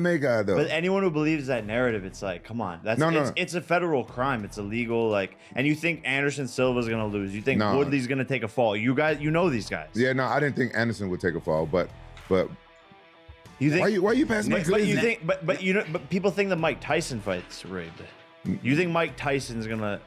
guy though. But anyone who believes that narrative, it's like, come on, it's a federal crime. It's illegal. Like, and you think Anderson Silva's gonna lose? You think Woodley's gonna take a fall? You guys, you know these guys. Yeah, no, I didn't think Anderson would take a fall, but you think why you passing that? But you think, but people think the Mike Tyson fight's rigged. You think Mike Tyson's gonna?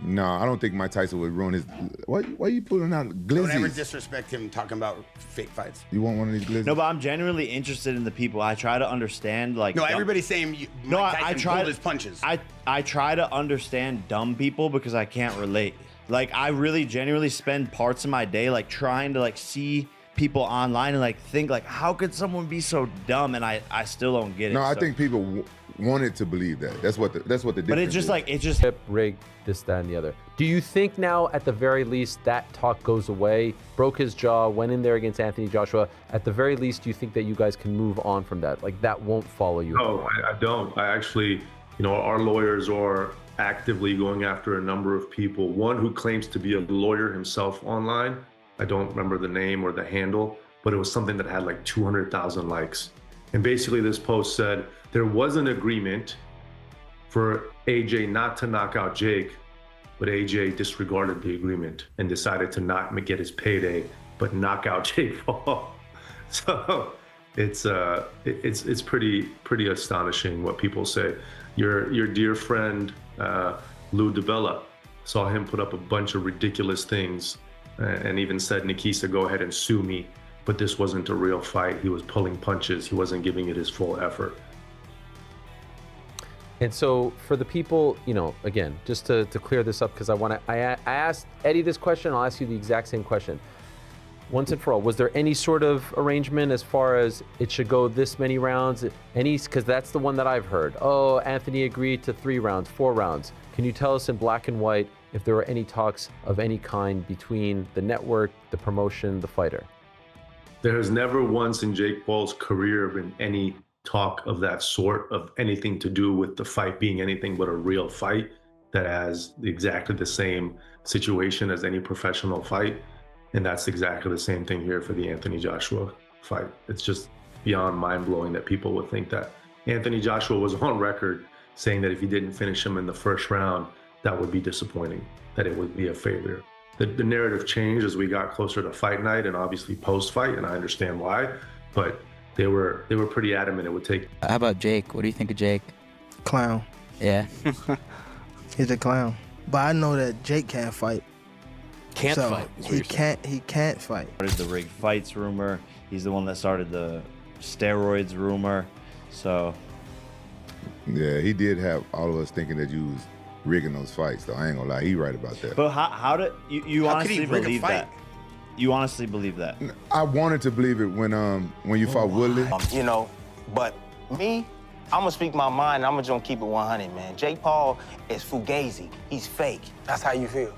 No, I don't think Mike Tyson would ruin his. Why are you pulling out glizzies? Don't ever disrespect him talking about fake fights. You want one of these glizzies? No, but I'm genuinely interested in the people. I try to understand, like. No, everybody's saying Mike Tyson pulled his punches. I try to understand dumb people because I can't relate. Like, I really genuinely spend parts of my day like trying to like see people online and like think like, how could someone be so dumb? And I still don't get it. No, I think people wanted to believe that. That's what the difference. But it's just is. like it just rigged, this, that, and the other. Do you think now, at the very least, that talk goes away? Broke his jaw, went in there against Anthony Joshua. At the very least, do you think that you guys can move on from that? Like, that won't follow you? No, I don't. I actually, you know, our lawyers are actively going after a number of people. One who claims to be a lawyer himself online. I don't remember the name or the handle, but it was something that had like 200,000 likes. And basically this post said there was an agreement for AJ not to knock out Jake, but AJ disregarded the agreement and decided to not get his payday, but knock out Jake Paul. So it's pretty astonishing what people say. Your dear friend Lou DiBella, saw him put up a bunch of ridiculous things and even said, Nikisa, go ahead and sue me. But this wasn't a real fight. He was pulling punches. He wasn't giving it his full effort. And so for the people, you know, again, just to clear this up, because I asked Eddie this question, I'll ask you the exact same question. Once and for all, was there any sort of arrangement as far as it should go this many rounds? Because that's the one that I've heard. Oh, Anthony agreed to 3 rounds, 4 rounds. Can you tell us in black and white if there were any talks of any kind between the network, the promotion, the fighter? There has never once in Jake Paul's career been any talk of that sort, of anything to do with the fight being anything but a real fight that has exactly the same situation as any professional fight. And that's exactly the same thing here for the Anthony Joshua fight. It's just beyond mind-blowing that people would think that. Anthony Joshua was on record saying that if he didn't finish him in the first round, that would be disappointing, that it would be a failure. The narrative changed as we got closer to fight night and obviously post-fight, and I understand why, but they were pretty adamant it would take. How about Jake? What do you think of Jake? Clown. Yeah. He's a clown. But I know that Jake can't fight. Can't fight. He can't fight. Started the rigged fights rumor. He's the one that started the steroids rumor. So yeah, he did have all of us thinking that you was rigging those fights, though. I ain't gonna lie, he right about that. But how did you honestly believe that? You honestly believe that? I wanted to believe it when you fought Woodley. You know, but me, I'm gonna speak my mind. I'm just gonna keep it 100, man. Jake Paul is fugazi. He's fake. That's how you feel.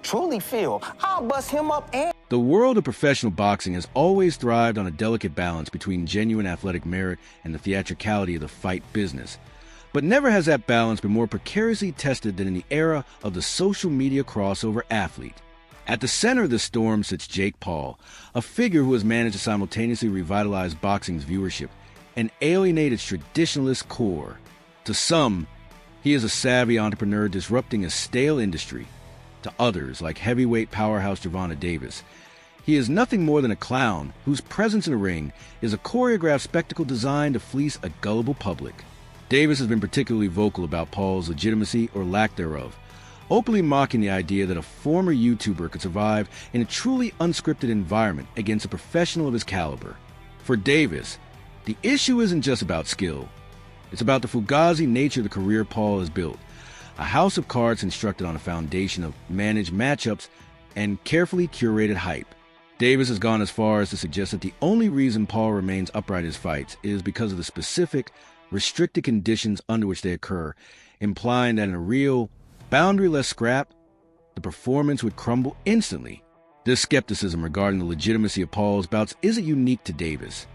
Truly feel. I'll bust him up and. The world of professional boxing has always thrived on a delicate balance between genuine athletic merit and the theatricality of the fight business. But never has that balance been more precariously tested than in the era of the social media crossover athlete. At the center of the storm sits Jake Paul, a figure who has managed to simultaneously revitalize boxing's viewership and alienate its traditionalist core. To some, he is a savvy entrepreneur disrupting a stale industry. To others, like heavyweight powerhouse Gervonta Davis, he is nothing more than a clown whose presence in the ring is a choreographed spectacle designed to fleece a gullible public. Davis has been particularly vocal about Paul's legitimacy or lack thereof, openly mocking the idea that a former YouTuber could survive in a truly unscripted environment against a professional of his caliber. For Davis, the issue isn't just about skill. It's about the fugazi nature of the career Paul has built, a house of cards constructed on a foundation of managed matchups and carefully curated hype. Davis has gone as far as to suggest that the only reason Paul remains upright in his fights is because of the specific, restricted conditions under which they occur, implying that in a real, boundaryless scrap, the performance would crumble instantly. This skepticism regarding the legitimacy of Paul's bouts isn't unique to Davis.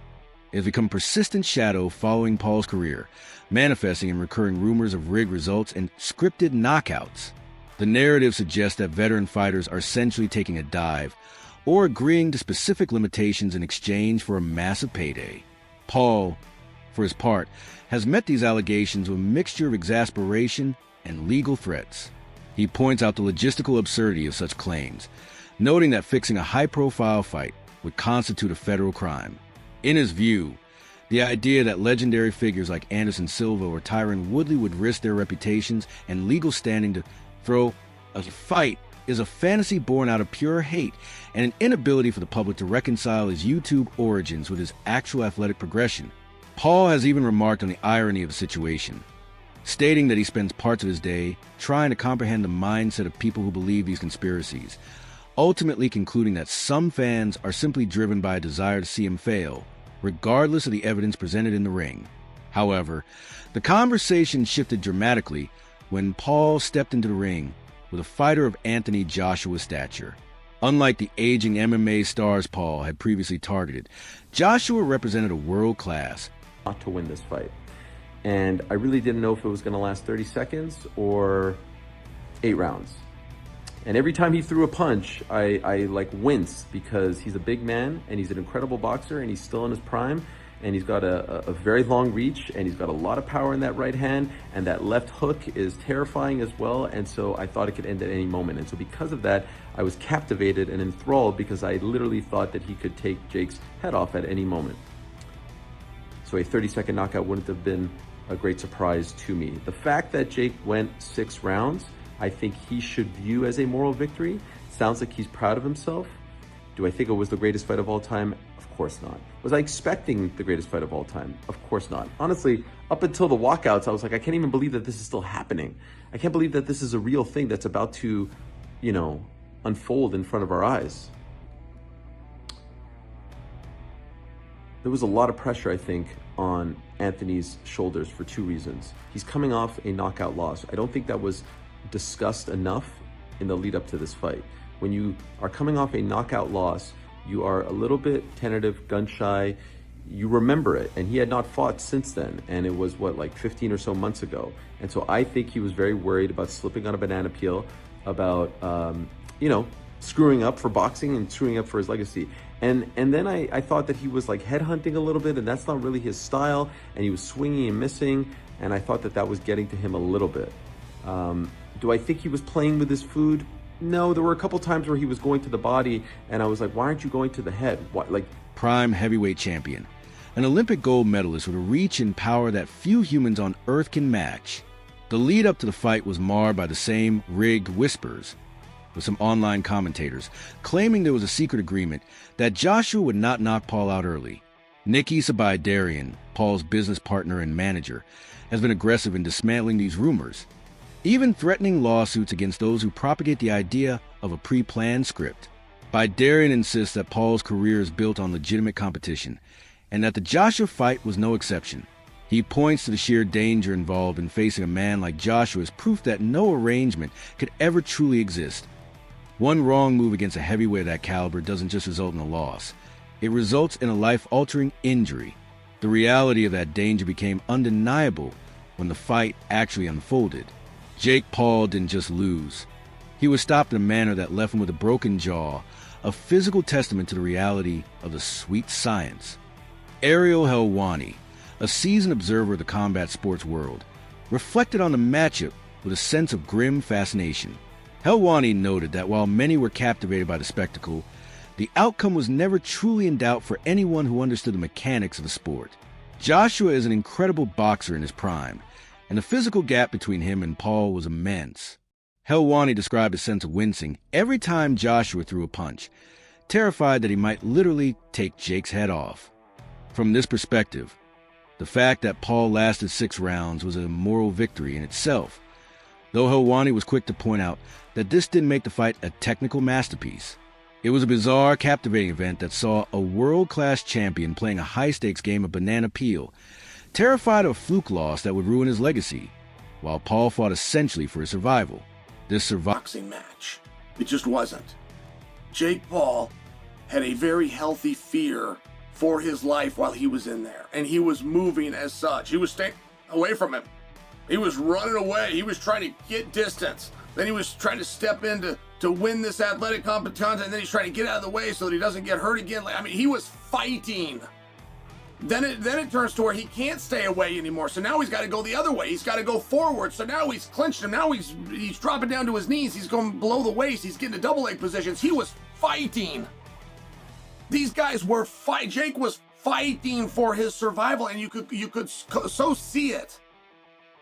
It has become a persistent shadow following Paul's career, manifesting in recurring rumors of rigged results and scripted knockouts. The narrative suggests that veteran fighters are essentially taking a dive or agreeing to specific limitations in exchange for a massive payday. Paul, for his part, has met these allegations with a mixture of exasperation and legal threats. He points out the logistical absurdity of such claims, noting that fixing a high-profile fight would constitute a federal crime. In his view, the idea that legendary figures like Anderson Silva or Tyron Woodley would risk their reputations and legal standing to throw a fight is a fantasy born out of pure hate and an inability for the public to reconcile his YouTube origins with his actual athletic progression. Paul has even remarked on the irony of the situation, stating that he spends parts of his day trying to comprehend the mindset of people who believe these conspiracies, ultimately concluding that some fans are simply driven by a desire to see him fail, regardless of the evidence presented in the ring. However, the conversation shifted dramatically when Paul stepped into the ring with a fighter of Anthony Joshua's stature. Unlike the aging MMA stars Paul had previously targeted, Joshua represented a world class. Not to win this fight. And I really didn't know if it was going to last 30 seconds or 8 rounds. And every time he threw a punch, I like wince, because he's a big man and he's an incredible boxer and he's still in his prime. And he's got a very long reach, and he's got a lot of power in that right hand, and that left hook is terrifying as well. And so I thought it could end at any moment. And so because of that, I was captivated and enthralled, because I literally thought that he could take Jake's head off at any moment. So a 30-second knockout wouldn't have been a great surprise to me. The fact that Jake went 6 rounds, I think he should view as a moral victory. Sounds like he's proud of himself. Do I think it was the greatest fight of all time? Of course not. Was I expecting the greatest fight of all time? Of course not. Honestly, up until the walkouts, I was like, I can't even believe that this is still happening. I can't believe that this is a real thing that's about to, unfold in front of our eyes. There was a lot of pressure, I think, on Anthony's shoulders for 2 reasons. He's coming off a knockout loss. I don't think that was discussed enough in the lead up to this fight. When you are coming off a knockout loss, you are a little bit tentative, gun shy. You remember it, and he had not fought since then, and it was like 15 or so months ago. And so I think he was very worried about slipping on a banana peel, about screwing up for boxing and screwing up for his legacy. And then I thought that he was like headhunting a little bit, and that's not really his style, and he was swinging and missing, and I thought that was getting to him a little bit. Do I think he was playing with his food? No, there were a couple times where he was going to the body, and I was like, why aren't you going to the head? Prime heavyweight champion, an Olympic gold medalist with a reach and power that few humans on Earth can match. The lead up to the fight was marred by the same rigged whispers, with some online commentators claiming there was a secret agreement that Joshua would not knock Paul out early. Nikki Sabai-Darian, Paul's business partner and manager, has been aggressive in dismantling these rumors, even threatening lawsuits against those who propagate the idea of a pre-planned script. Baidarian insists that Paul's career is built on legitimate competition, and that the Joshua fight was no exception. He points to the sheer danger involved in facing a man like Joshua as proof that no arrangement could ever truly exist. One wrong move against a heavyweight of that caliber doesn't just result in a loss. It results in a life-altering injury. The reality of that danger became undeniable when the fight actually unfolded. Jake Paul didn't just lose. He was stopped in a manner that left him with a broken jaw, a physical testament to the reality of the sweet science. Ariel Helwani, a seasoned observer of the combat sports world, reflected on the matchup with a sense of grim fascination. Helwani noted that while many were captivated by the spectacle, the outcome was never truly in doubt for anyone who understood the mechanics of the sport. Joshua is an incredible boxer in his prime, and the physical gap between him and Paul was immense. Helwani described a sense of wincing every time Joshua threw a punch, terrified that he might literally take Jake's head off. From this perspective, the fact that Paul lasted 6 rounds was a moral victory in itself, though Helwani was quick to point out that this didn't make the fight a technical masterpiece. It was a bizarre, captivating event that saw a world-class champion playing a high-stakes game of banana peel, terrified of a fluke loss that would ruin his legacy, while Paul fought essentially for his survival. This boxing match. It just wasn't. Jake Paul had a very healthy fear for his life while he was in there, and he was moving as such. He was staying away from him. He was running away. He was trying to get distance. Then he was trying to step in to win this athletic competition, and then he's trying to get out of the way so that he doesn't get hurt again. He was fighting Then it turns to where he can't stay away anymore. So now he's got to go the other way. He's got to go forward. So now he's clinched him. Now he's dropping down to his knees. He's going below the waist. He's getting to double leg positions. He was fighting. These guys were fight. Jake was fighting for his survival, and you could so see it.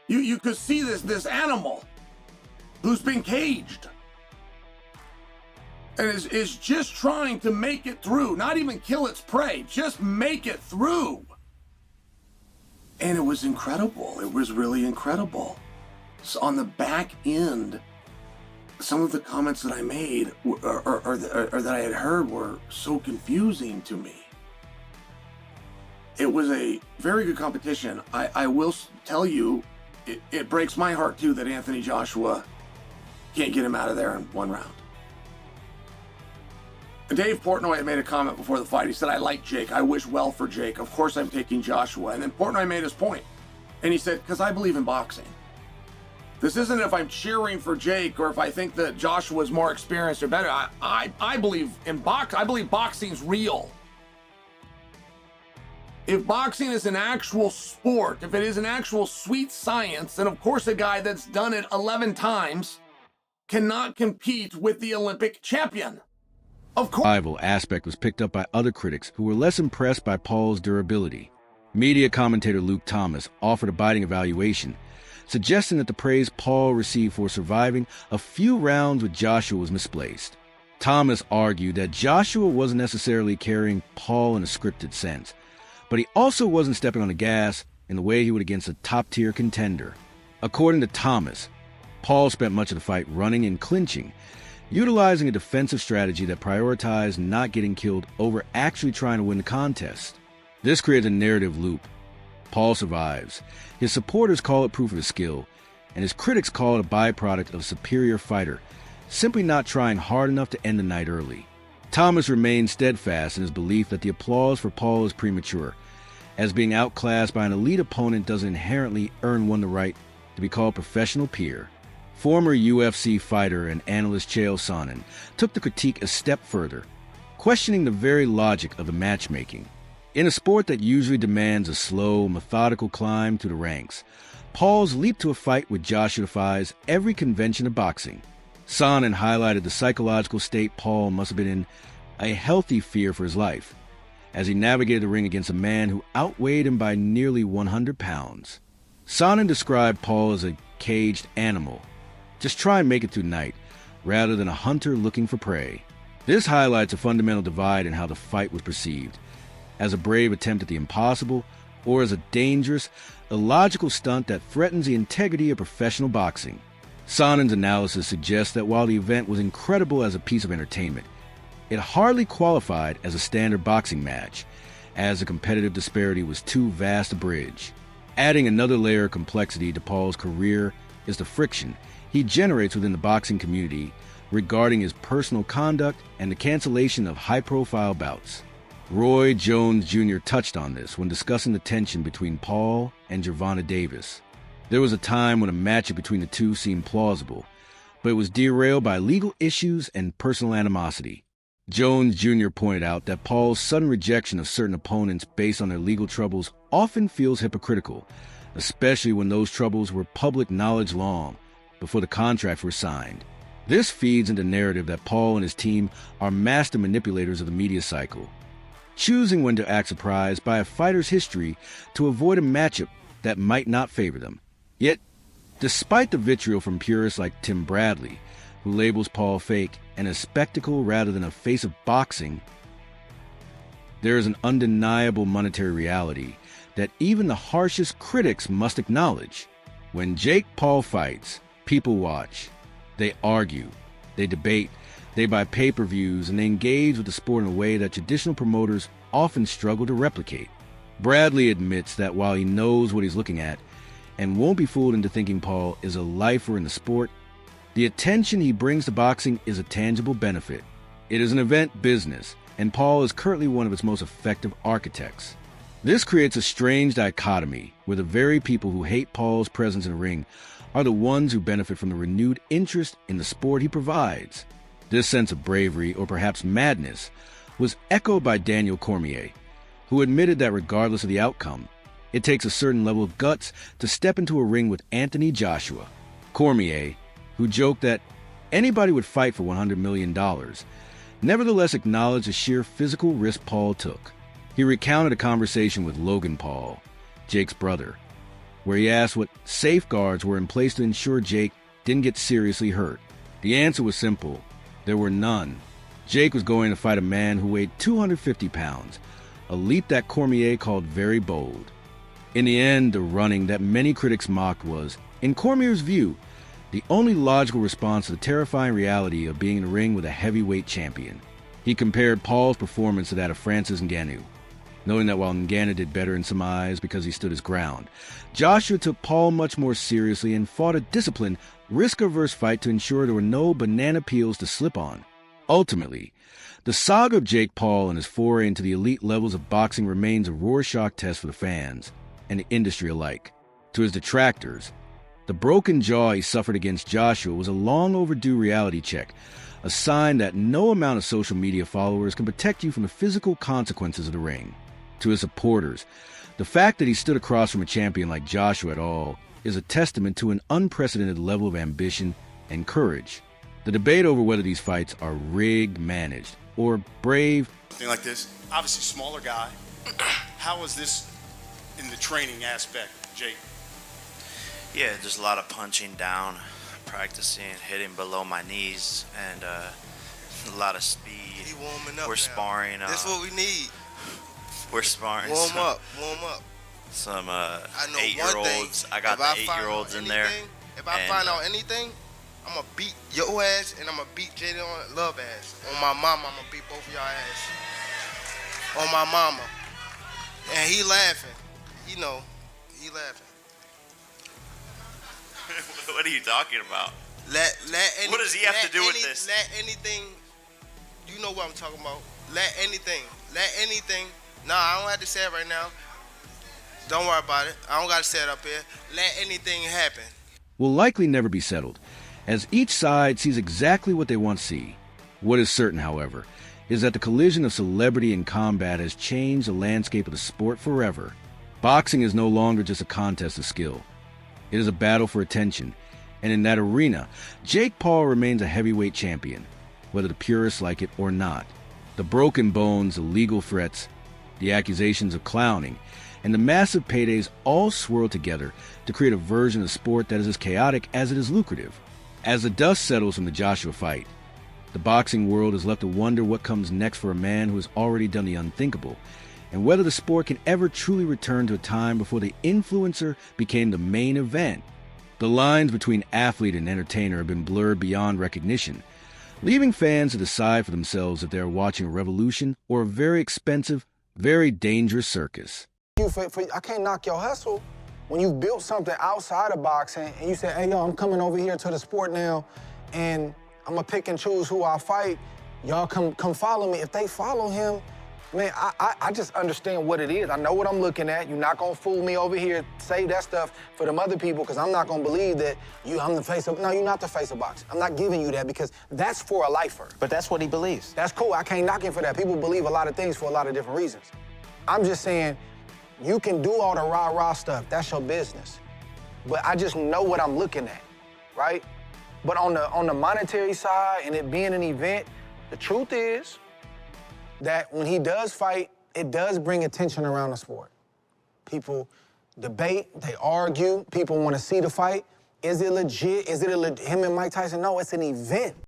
You could see this animal who's been caged and is just trying to make it through, not even kill its prey, just make it through. And it was incredible. It was really incredible. So on the back end, some of the comments that I made or that I had heard were so confusing to me. It was a very good competition. I will tell you, it breaks my heart too that Anthony Joshua can't get him out of there in one round. Dave Portnoy had made a comment before the fight. He said, I like Jake. I wish well for Jake. Of course I'm taking Joshua. And then Portnoy made his point. And he said, because I believe in boxing. This isn't if I'm cheering for Jake or if I think that Joshua's more experienced or better. I believe in boxing. I believe boxing's real. If boxing is an actual sport, if it is an actual sweet science, then of course a guy that's done it 11 times cannot compete with the Olympic champion. Of course. Rival aspect was picked up by other critics who were less impressed by Paul's durability. Media commentator Luke Thomas offered a biting evaluation, suggesting that the praise Paul received for surviving a few rounds with Joshua was misplaced. Thomas argued that Joshua wasn't necessarily carrying Paul in a scripted sense, but he also wasn't stepping on the gas in the way he would against a top-tier contender. According to Thomas, Paul spent much of the fight running and clinching, utilizing a defensive strategy that prioritized not getting killed over actually trying to win the contest. This creates a narrative loop. Paul survives. His supporters call it proof of his skill, and his critics call it a byproduct of a superior fighter, simply not trying hard enough to end the night early. Thomas remains steadfast in his belief that the applause for Paul is premature, as being outclassed by an elite opponent doesn't inherently earn one the right to be called professional peer. Former UFC fighter and analyst Chael Sonnen took the critique a step further, questioning the very logic of the matchmaking. In a sport that usually demands a slow, methodical climb through the ranks, Paul's leap to a fight with Joshua defies every convention of boxing. Sonnen highlighted the psychological state Paul must have been in, a healthy fear for his life, as he navigated the ring against a man who outweighed him by nearly 100 pounds. Sonnen described Paul as a caged animal. Just try and make it through the night, rather than a hunter looking for prey. This highlights a fundamental divide in how the fight was perceived, as a brave attempt at the impossible, or as a dangerous, illogical stunt that threatens the integrity of professional boxing. Sonnen's analysis suggests that while the event was incredible as a piece of entertainment, it hardly qualified as a standard boxing match, as the competitive disparity was too vast a bridge. Adding another layer of complexity to Paul's career is the friction he generates within the boxing community regarding his personal conduct and the cancellation of high-profile bouts. Roy Jones Jr. touched on this when discussing the tension between Paul and Gervonta Davis. There was a time when a matchup between the two seemed plausible, but it was derailed by legal issues and personal animosity. Jones Jr. pointed out that Paul's sudden rejection of certain opponents based on their legal troubles often feels hypocritical, especially when those troubles were public knowledge long before the contracts were signed. This feeds into the narrative that Paul and his team are master manipulators of the media cycle, choosing when to act surprised by a fighter's history to avoid a matchup that might not favor them. Yet, despite the vitriol from purists like Tim Bradley, who labels Paul fake and a spectacle rather than a face of boxing, there is an undeniable monetary reality that even the harshest critics must acknowledge. When Jake Paul fights, people watch, they argue, they debate, they buy pay-per-views, and they engage with the sport in a way that traditional promoters often struggle to replicate. Bradley admits that while he knows what he's looking at and won't be fooled into thinking Paul is a lifer in the sport, the attention he brings to boxing is a tangible benefit. It is an event business, and Paul is currently one of its most effective architects. This creates a strange dichotomy where the very people who hate Paul's presence in the ring are the ones who benefit from the renewed interest in the sport he provides. This sense of bravery, or perhaps madness, was echoed by Daniel Cormier, who admitted that regardless of the outcome, it takes a certain level of guts to step into a ring with Anthony Joshua. Cormier, who joked that anybody would fight for $100 million, nevertheless acknowledged the sheer physical risk Paul took. He recounted a conversation with Logan Paul, Jake's brother, where he asked what safeguards were in place to ensure Jake didn't get seriously hurt. The answer was simple. There were none. Jake was going to fight a man who weighed 250 pounds, a leap that Cormier called very bold. In the end, the running that many critics mocked was, in Cormier's view, the only logical response to the terrifying reality of being in the ring with a heavyweight champion. He compared Paul's performance to that of Francis Ngannou, knowing that while Ngannou did better in some eyes because he stood his ground, Joshua took Paul much more seriously and fought a disciplined, risk-averse fight to ensure there were no banana peels to slip on. Ultimately, the saga of Jake Paul and his foray into the elite levels of boxing remains a Rorschach test for the fans and the industry alike. To his detractors, the broken jaw he suffered against Joshua was a long overdue reality check, a sign that no amount of social media followers can protect you from the physical consequences of the ring. To his supporters, the fact that he stood across from a champion like Joshua at all is a testament to an unprecedented level of ambition and courage. The debate over whether these fights are rigged, managed, or brave. Something like this, obviously smaller guy. How was this in the training aspect, Jake? Yeah, there's a lot of punching down, practicing, hitting below my knees, and a lot of speed. He warming up. We're sparring. That's what we need. We're sparring. Warm up. Some I know 8-year-olds. I got the 8-year-olds in there. If I find out anything, I'm gonna beat your ass and I'm gonna beat Jaden Love ass. On my mama, I'm gonna beat both of y'all ass. On my mama. And he laughing. You know, he laughing. What are you talking about? What does he have to do with this? Let anything, you know what I'm talking about. Let anything. Nah, I don't have to say it right now. Don't worry about it. I don't got to say it up here. Let anything happen. Will likely never be settled, as each side sees exactly what they want to see. What is certain, however, is that the collision of celebrity and combat has changed the landscape of the sport forever. Boxing is no longer just a contest of skill. It is a battle for attention, and in that arena, Jake Paul remains a heavyweight champion, whether the purists like it or not. The broken bones, the legal threats, the accusations of clowning, and the massive paydays all swirl together to create a version of sport that is as chaotic as it is lucrative. As the dust settles from the Joshua fight, the boxing world is left to wonder what comes next for a man who has already done the unthinkable, and whether the sport can ever truly return to a time before the influencer became the main event. The lines between athlete and entertainer have been blurred beyond recognition, leaving fans to decide for themselves if they are watching a revolution or a very expensive, very dangerous circus. I can't knock your hustle. When you've built something outside of boxing and you say, hey, yo, I'm coming over here to the sport now and I'm gonna pick and choose who I fight, y'all come follow me. If they follow him, man, I just understand what it is. I know what I'm looking at. You're not gonna fool me over here. Save that stuff for them other people, because I'm not gonna believe that I'm the face of, no, you're not the face of boxing. I'm not giving you that, because that's for a lifer. But that's what he believes. That's cool, I can't knock him for that. People believe a lot of things for a lot of different reasons. I'm just saying, you can do all the rah-rah stuff, that's your business. But I just know what I'm looking at, right? But on the monetary side and it being an event, the truth is that when he does fight, it does bring attention around the sport. People debate, they argue, people want to see the fight. Is it legit? Is it him and Mike Tyson? No, it's an event.